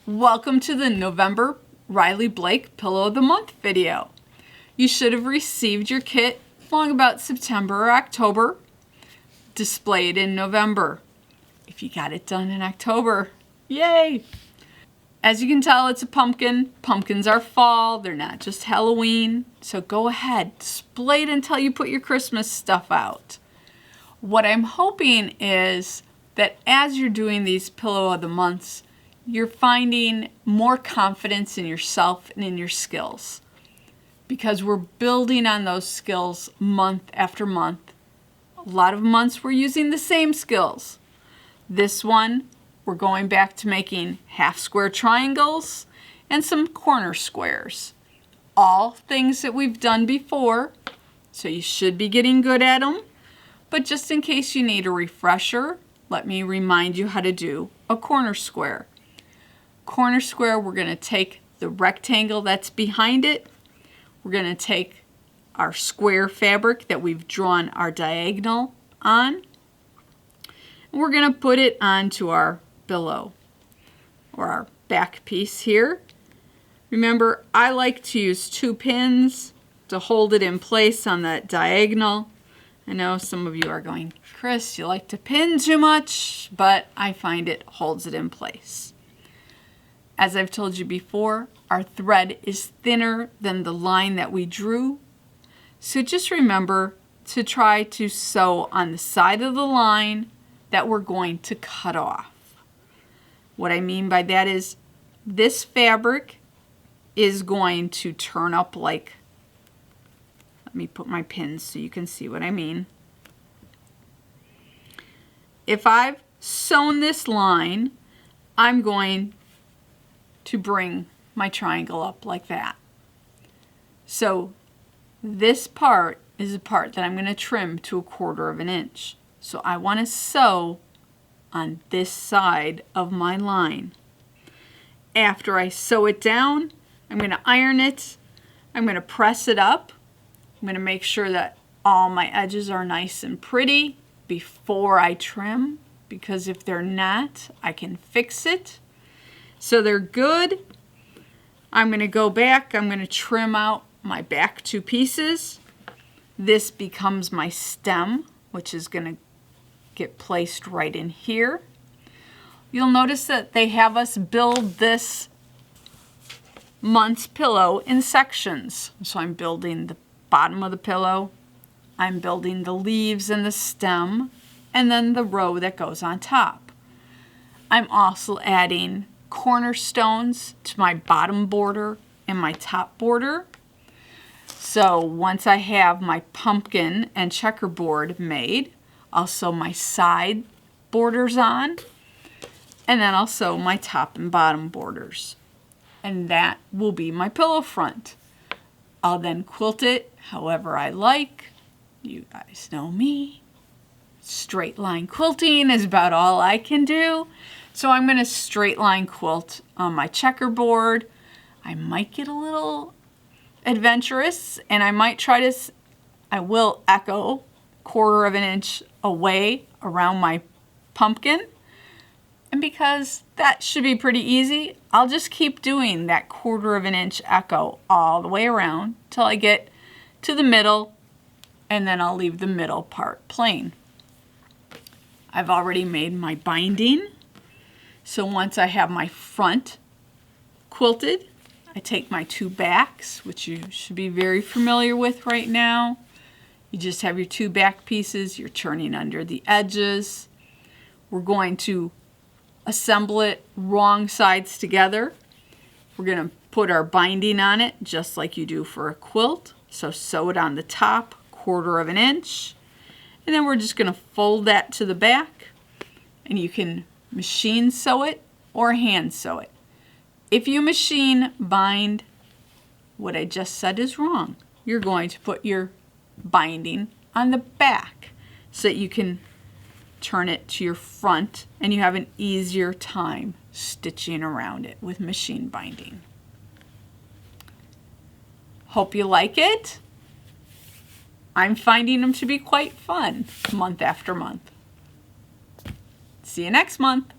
Welcome to the November Riley Blake Pillow of the Month video. You should have received your kit long about September or October, displayed in November. If you got it done in October, yay! As you can tell, it's a pumpkin. Pumpkins are fall, they're not just Halloween. So go ahead, display it until you put your Christmas stuff out. What I'm hoping is that as you're doing these Pillow of the Months, you're finding more confidence in yourself and in your skills, because we're building on those skills month after month. A lot of months we're using the same skills. This one, we're going back to making half square triangles and some corner squares. All things that we've done before, so you should be getting good at them. But just in case you need a refresher, let me remind you how to do a corner square. Corner square, we're going to take the rectangle that's behind it. We're going to take our square fabric that we've drawn our diagonal on. And we're going to put it onto our billow, or our back piece here. Remember, I like to use 2 pins to hold it in place on that diagonal. I know some of you are going, Chris, you like to pin too much, but I find it holds it in place. As I've told you before, our thread is thinner than the line that we drew. So just remember to try to sew on the side of the line that we're going to cut off. What I mean by that is this fabric is going to turn up like, let me put my pins so you can see what I mean. If I've sewn this line, I'm going to bring my triangle up like that. So this part is a part that I'm going to trim to 1/4 of an inch. So I want to sew on this side of my line. After I sew it down, I'm going to iron it. I'm going to press it up. I'm going to make sure that all my edges are nice and pretty before I trim, because if they're not, I can fix it. So they're good. I'm going to go back. I'm going to trim out my back 2 pieces. This becomes my stem, which is going to get placed right in here. You'll notice that they have us build this month's pillow in sections. So I'm building the bottom of the pillow. I'm building the leaves and the stem, and then the row that goes on top. I'm also adding cornerstones to my bottom border and my top border. So once I have my pumpkin and checkerboard made, I'll sew my side borders on, and then I'll sew my top and bottom borders. And that will be my pillow front. I'll then quilt it however I like. You guys know me. Straight line quilting is about all I can do. So I'm going to straight line quilt on my checkerboard. I might get a little adventurous, and I might try to, I will echo 1/4 of an inch away around my pumpkin. And because that should be pretty easy, I'll just keep doing that 1/4 of an inch echo all the way around till I get to the middle, and then I'll leave the middle part plain. I've already made my binding. So once I have my front quilted, I take my 2 backs, which you should be very familiar with right now. You just have your 2 back pieces, you're turning under the edges. We're going to assemble it wrong sides together. We're going to put our binding on it just like you do for a quilt. So sew it on the top, 1/4 of an inch. And then we're just going to fold that to the back, and you can machine sew it or hand sew it. If you machine bind, what I just said is wrong. You're going to put your binding on the back so that you can turn it to your front, and you have an easier time stitching around it with machine binding. Hope you like it. I'm finding them to be quite fun month after month. See you next month.